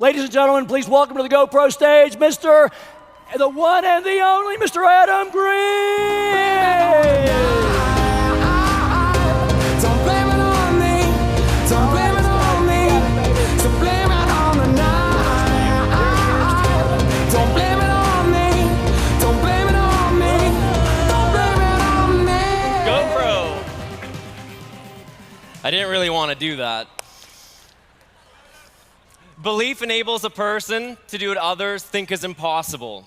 Ladies and gentlemen, please welcome to the GoPro stage, the one and the only Mr. Adam Green. Don't blame it on me. Don't blame it on me. So blame it on the night. Don't blame it on me. Don't blame it on me. Don't blame it on me. GoPro. I didn't really want to do that. Belief enables a person to do what others think is impossible.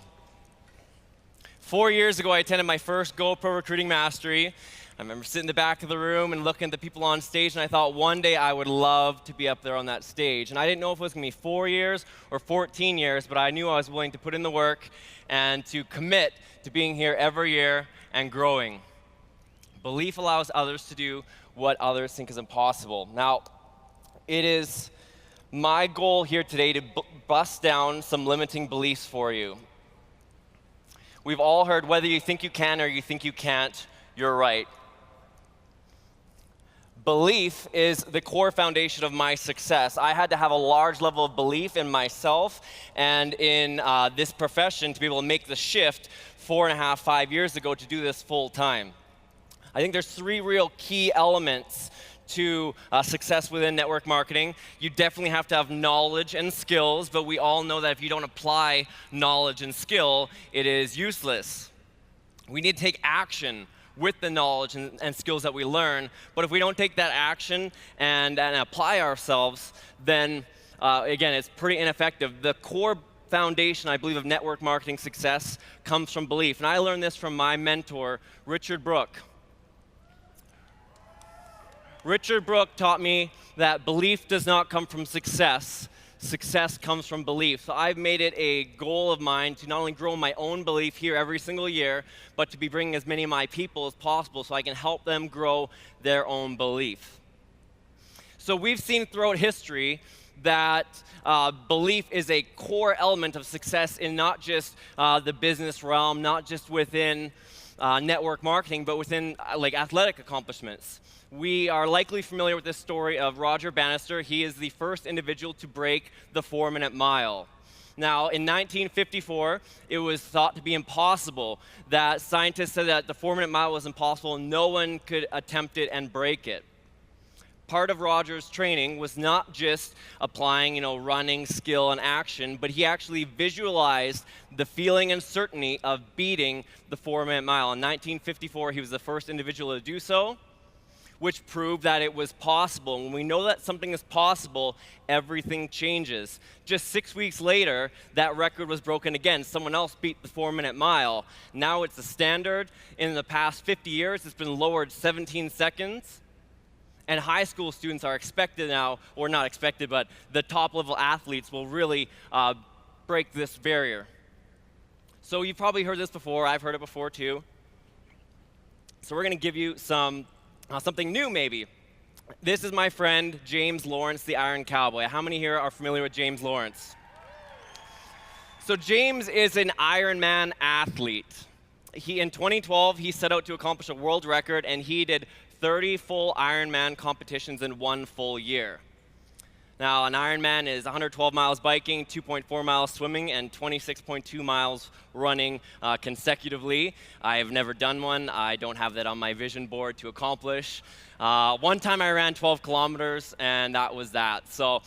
4 years ago, I attended my first GoPro Recruiting Mastery. I remember sitting in the back of the room and looking at the people on stage, and I thought one day I would love to be up there on that stage. And I didn't know if it was going to be 4 years or 14 years, but I knew I was willing to put in the work and to commit to being here every year and growing. Belief allows others to do what others think is impossible. Now, it is my goal here today to bust down some limiting beliefs for you. We've all heard whether you think you can or you think you can't, you're right. Belief is the core foundation of my success. I had to have a large level of belief in myself and in this profession to be able to make the shift 4.5, 5 years ago to do this full time. I think there's 3 real key elements to success within network marketing. You definitely have to have knowledge and skills, but we all know that if you don't apply knowledge and skill, it is useless. We need to take action with the knowledge and skills that we learn, but if we don't take that action and apply ourselves, then again, it's pretty ineffective. The core foundation, I believe, of network marketing success comes from belief, and I learned this from my mentor, Richard Brooke. Richard Brooke taught me that belief does not come from success. Success comes from belief. So I've made it a goal of mine to not only grow my own belief here every single year, but to be bringing as many of my people as possible so I can help them grow their own belief. So we've seen throughout history that belief is a core element of success in not just the business realm, not just within network marketing, but within like athletic accomplishments. We are likely familiar with this story of Roger Bannister. He is the first individual to break the 4-minute mile. Now, in 1954, it was thought to be impossible. That scientists said that the 4-minute mile was impossible and no one could attempt it and break it. Part of Roger's training was not just applying, running, skill, and action, but he actually visualized the feeling and certainty of beating the 4-minute mile. In 1954, he was the first individual to do so, which proved that it was possible. When we know that something is possible, everything changes. Just 6 weeks later, that record was broken again. Someone else beat the 4-minute mile. Now it's the standard. In the past 50 years, it's been lowered 17 seconds. And high school students are expected now, or not expected, but the top-level athletes will really break this barrier. So you've probably heard this before. I've heard it before, too. So we're going to give you something new, maybe. This is my friend, James Lawrence, the Iron Cowboy. How many here are familiar with James Lawrence? So James is an Ironman athlete. In 2012, he set out to accomplish a world record, and he did 30 full Ironman competitions in 1 full year. Now, an Ironman is 112 miles biking, 2.4 miles swimming, and 26.2 miles running consecutively. I have never done one. I don't have that on my vision board to accomplish. One time I ran 12 kilometers, and that was that. So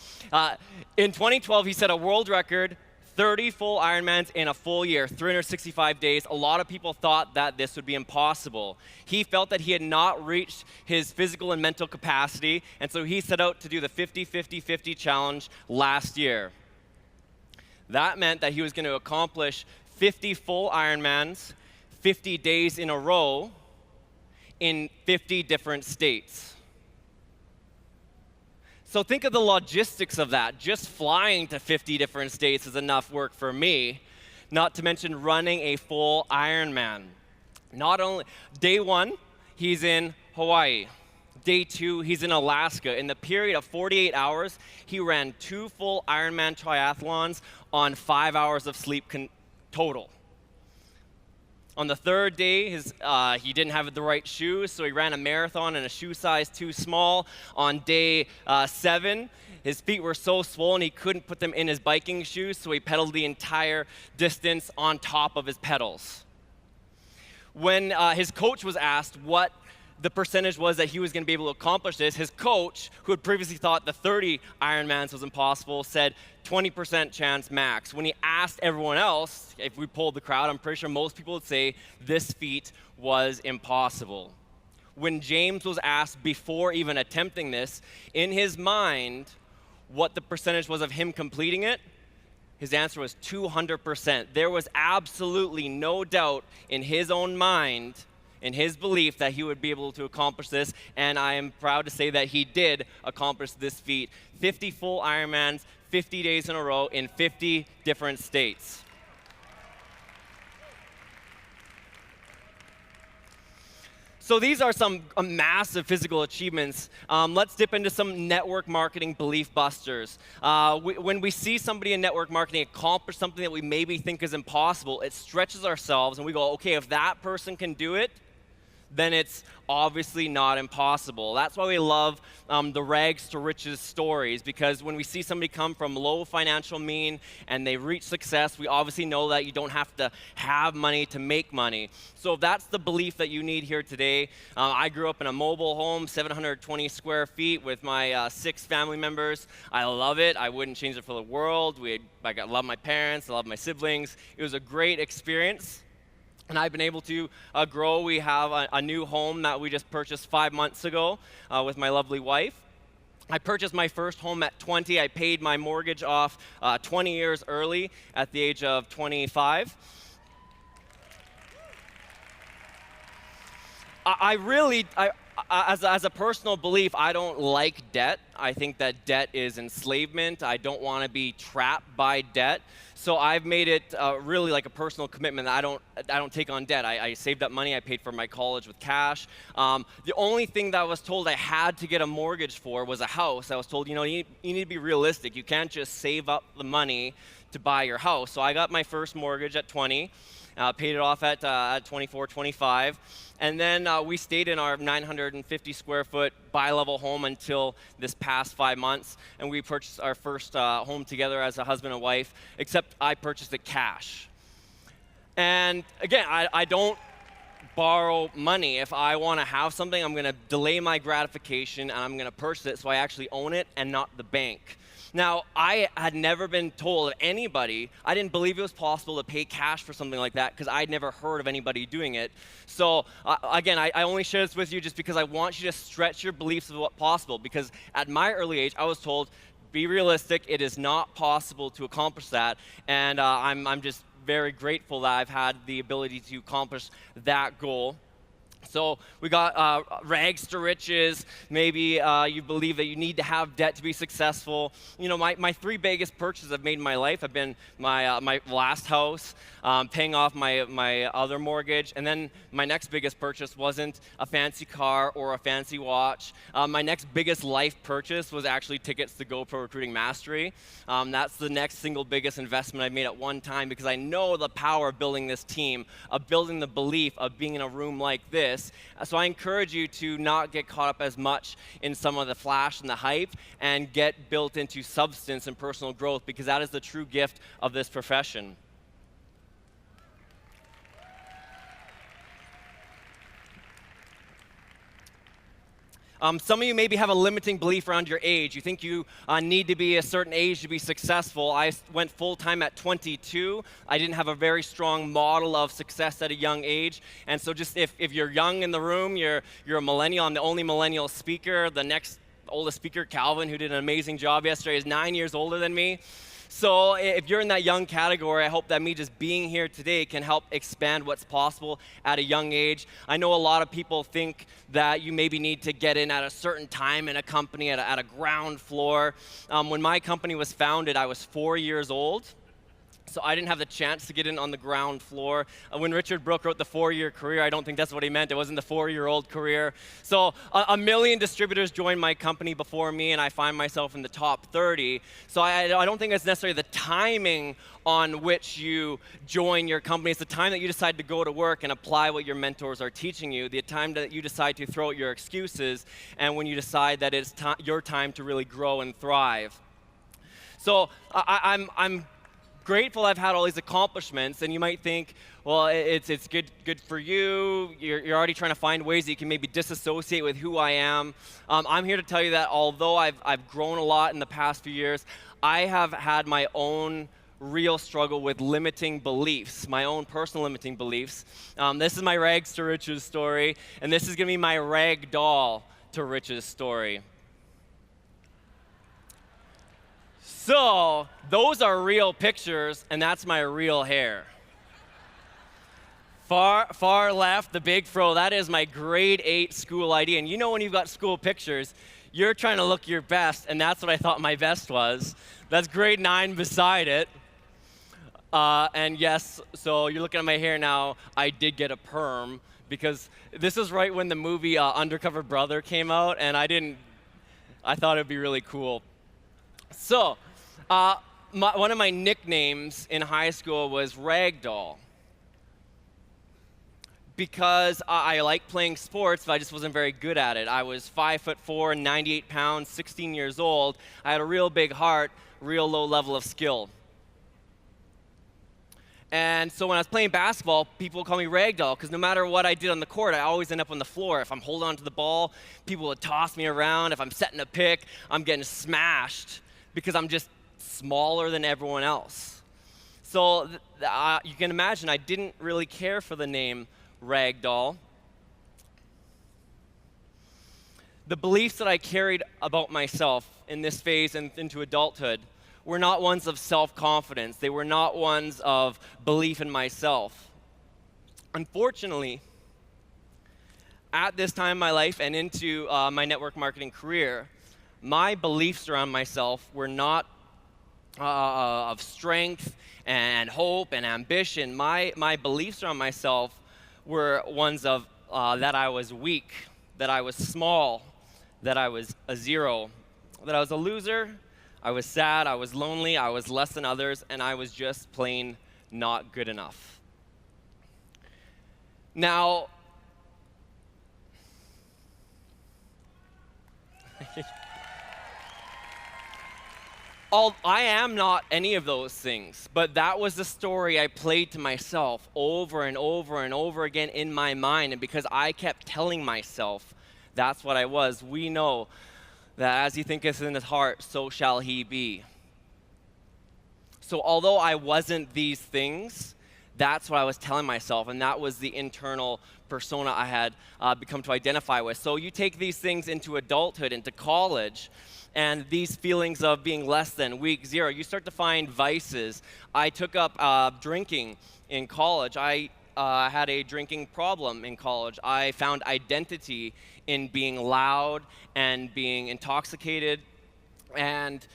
in 2012, he set a world record, 30 full Ironmans in a full year, 365 days. A lot of people thought that this would be impossible. He felt that he had not reached his physical and mental capacity, and so he set out to do the 50-50-50 challenge last year. That meant that he was going to accomplish 50 full Ironmans, 50 days in a row, in 50 different states. So think of the logistics of that. Just flying to 50 different states is enough work for me, not to mention running a full Ironman. Not only, day 1, he's in Hawaii. Day 2, he's in Alaska. In the period of 48 hours, he ran 2 full Ironman triathlons on 5 hours of sleep total. On the 3rd day, he didn't have the right shoes, so he ran a marathon in a shoe size too small. On day 7, his feet were so swollen he couldn't put them in his biking shoes, so he pedaled the entire distance on top of his pedals. When his coach was asked what the percentage was that he was going to be able to accomplish this, his coach, who had previously thought the 30 Ironmans was impossible, said 20% chance max. When he asked everyone else, if we polled the crowd, I'm pretty sure most people would say this feat was impossible. When James was asked before even attempting this, in his mind, what the percentage was of him completing it, his answer was 200%. There was absolutely no doubt in his own mind, in his belief, that he would be able to accomplish this, and I am proud to say that he did accomplish this feat. 50 full Ironmans, 50 days in a row in 50 different states. So these are some massive physical achievements. Let's dip into some network marketing belief busters. When we see somebody in network marketing accomplish something that we maybe think is impossible, it stretches ourselves and we go, okay, if that person can do it, then it's obviously not impossible. That's why we love the rags to riches stories, because when we see somebody come from low financial mean and they reach success, we obviously know that you don't have to have money to make money. So if that's the belief that you need here today, I grew up in a mobile home, 720 square feet with my 6 family members. I love it. I wouldn't change it for the world. I love my parents. I love my siblings. It was a great experience. And I've been able to grow. We have a new home that we just purchased 5 months ago with my lovely wife. I purchased my first home at 20. I paid my mortgage off 20 years early at the age of 25. As a personal belief, I don't like debt. I think that debt is enslavement. I don't want to be trapped by debt. So I've made it really like a personal commitment that I don't take on debt. I saved up money. I paid for my college with cash. The only thing that I was told I had to get a mortgage for was a house. I was told, you need to be realistic. You can't just save up the money to buy your house. So I got my first mortgage at 20. Paid it off at 24, 25. And then we stayed in our 950 square foot bi-level home until this past 5 months. And we purchased our first home together as a husband and wife, except I purchased it cash. And again, I don't borrow money. If I want to have something, I'm going to delay my gratification and I'm going to purchase it so I actually own it and not the bank. Now, I had never been told of anybody, I didn't believe it was possible to pay cash for something like that because I'd never heard of anybody doing it. So again, I only share this with you just because I want you to stretch your beliefs of what's possible, because at my early age, I was told, be realistic, it is not possible to accomplish that. And I'm just very grateful that I've had the ability to accomplish that goal. So we got rags to riches. Maybe you believe that you need to have debt to be successful. My 3 biggest purchases I've made in my life have been my last house, paying off my other mortgage, and then my next biggest purchase wasn't a fancy car or a fancy watch. My next biggest life purchase was actually tickets to GoPro Recruiting Mastery. That's the next single biggest investment I've made at one time, because I know the power of building this team, of building the belief of being in a room like this. So I encourage you to not get caught up as much in some of the flash and the hype, and get built into substance and personal growth, because that is the true gift of this profession. Some of you maybe have a limiting belief around your age. You think you need to be a certain age to be successful. I went full-time at 22. I didn't have a very strong model of success at a young age. And so just if you're young in the room, you're a millennial. I'm the only millennial speaker. The next oldest speaker, Calvin, who did an amazing job yesterday, is 9 years older than me. So if you're in that young category, I hope that me just being here today can help expand what's possible at a young age. I know a lot of people think that you maybe need to get in at a certain time in a company, at a ground floor. When my company was founded, I was 4 years old. So I didn't have the chance to get in on the ground floor. When Richard Brooke wrote the 4-year career, I don't think that's what he meant. It wasn't the 4-year-old career. So a million distributors joined my company before me, and I find myself in the top 30. So I don't think it's necessarily the timing on which you join your company. It's the time that you decide to go to work and apply what your mentors are teaching you, the time that you decide to throw out your excuses, and when you decide that it's your time to really grow and thrive. So I'm grateful I've had all these accomplishments, and you might think, well, it's good for you. You're already trying to find ways that you can maybe disassociate with who I am. I'm here to tell you that although I've grown a lot in the past few years, I have had my own real struggle with limiting beliefs, my own personal limiting beliefs. This is my rags to riches story, and this is going to be my rag doll to riches story. So, those are real pictures, and that's my real hair. Far left, the big fro, that is my grade 8 school ID. And you know when you've got school pictures, you're trying to look your best, and that's what I thought my best was. That's grade 9 beside it. And yes, so you're looking at my hair now, I did get a perm, because this is right when the movie Undercover Brother came out, and I thought it'd be really cool. So, one of my nicknames in high school was Ragdoll, because I like playing sports, but I just wasn't very good at it. I was 5'4", 98 pounds, 16 years old. I had a real big heart, real low level of skill. And so when I was playing basketball, people would call me Ragdoll, because no matter what I did on the court, I always end up on the floor. If I'm holding on to the ball, people would toss me around. If I'm setting a pick, I'm getting smashed, because I'm just smaller than everyone else. So you can imagine I didn't really care for the name Ragdoll. The beliefs that I carried about myself in this phase and into adulthood were not ones of self-confidence. They were not ones of belief in myself. Unfortunately, at this time in my life and into my network marketing career, my beliefs around myself were not of strength and hope and ambition. My beliefs around myself were ones of that I was weak, that I was small, that I was a zero, that I was a loser, I was sad, I was lonely, I was less than others, and I was just plain not good enough. Now, I am not any of those things, but that was the story I played to myself over and over and over again in my mind, and because I kept telling myself that's what I was, we know that as he thinketh in his heart, so shall he be. So although I wasn't these things, that's what I was telling myself, and that was the internal persona I had become to identify with. So you take these things into adulthood, into college, and these feelings of being less than, weak, zero, you start to find vices. I took up drinking in college. I had a drinking problem in college. I found identity in being loud and being intoxicated, and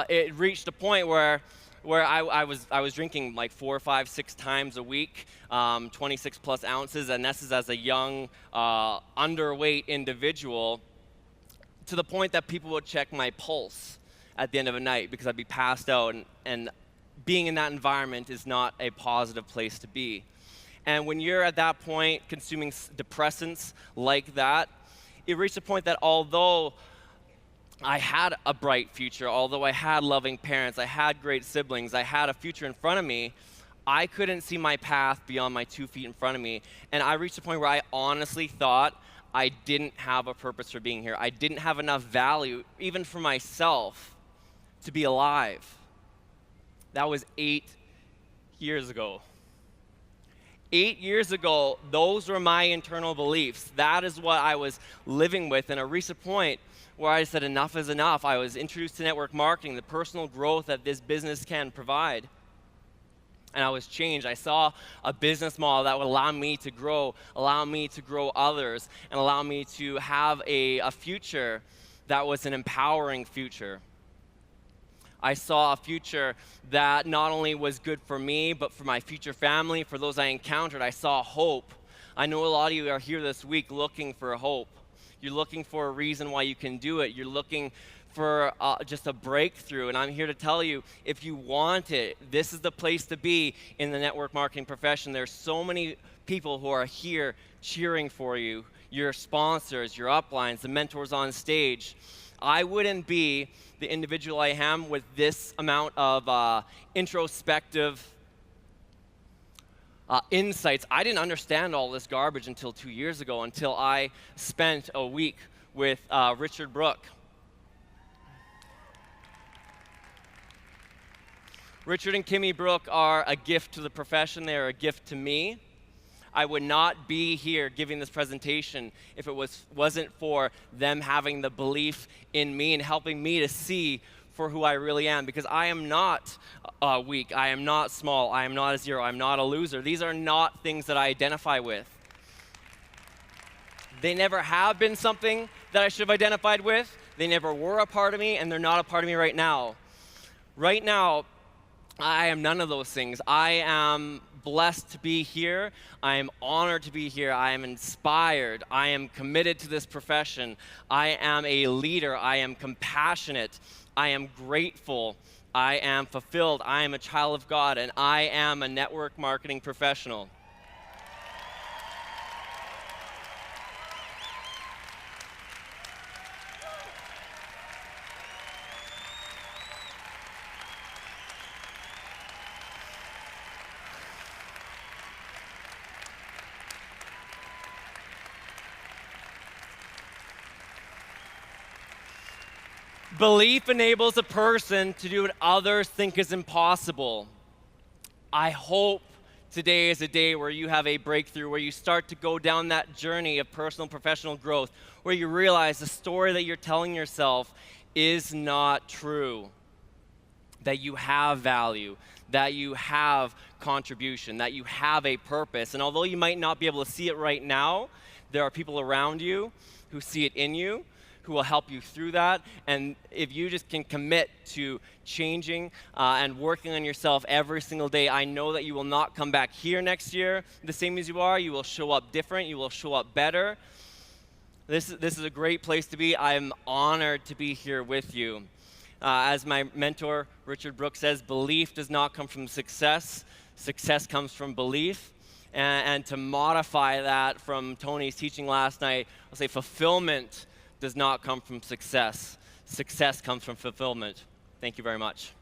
it reached a point where I was drinking like 4, 5, 6 times a week, 26 plus ounces, and this is as a young, underweight individual, to the point that people would check my pulse at the end of a night because I'd be passed out, and being in that environment is not a positive place to be. And when you're at that point consuming depressants like that, it reached a point that although I had a bright future, although I had loving parents, I had great siblings, I had a future in front of me, I couldn't see my path beyond my 2 feet in front of me. And I reached a point where I honestly thought I didn't have a purpose for being here. I didn't have enough value, even for myself, to be alive. That was 8 years ago. 8 years ago, those were my internal beliefs. That is what I was living with. And I reached a point where I said enough is enough. I was introduced to network marketing, the personal growth that this business can provide. And I was changed. I saw a business model that would allow me to grow others, and allow me to have a future that was an empowering future. I saw a future that not only was good for me, but for my future family, for those I encountered. I saw hope. I know a lot of you are here this week looking for hope. You're looking for a reason why you can do it. You're looking for just a breakthrough. And I'm here to tell you, if you want it, this is the place to be in the network marketing profession. There's so many people who are here cheering for you, your sponsors, your uplines, the mentors on stage. I wouldn't be the individual I am with this amount of introspective insights. I didn't understand all this garbage until 2 years ago, until I spent a week with Richard Brooke. Richard and Kimmy Brooke are a gift to the profession. They are a gift to me. I would not be here giving this presentation if it wasn't for them having the belief in me and helping me to see for who I really am, because I am not weak, I am not small, I am not a zero, I'm not a loser. These are not things that I identify with. They never have been something that I should have identified with. They never were a part of me, and they're not a part of me right now. Right now, I am none of those things. I am blessed to be here. I am honored to be here. I am inspired. I am committed to this profession. I am a leader. I am compassionate. I am grateful. I am fulfilled. I am a child of God, and I am a network marketing professional. Belief enables a person to do what others think is impossible. I hope today is a day where you have a breakthrough, where you start to go down that journey of personal and professional growth, where you realize the story that you're telling yourself is not true, that you have value, that you have contribution, that you have a purpose. And although you might not be able to see it right now, there are people around you who see it in you, who will help you through that. And if you just can commit to changing and working on yourself every single day, I know that you will not come back here next year the same as you are. You will show up different. You will show up better. This is a great place to be. I'm honored to be here with you. As my mentor, Richard Brooke, says, belief does not come from success. Success comes from belief. And to modify that from Tony's teaching last night, I'll say fulfillment does not come from success. Success comes from fulfillment. Thank you very much.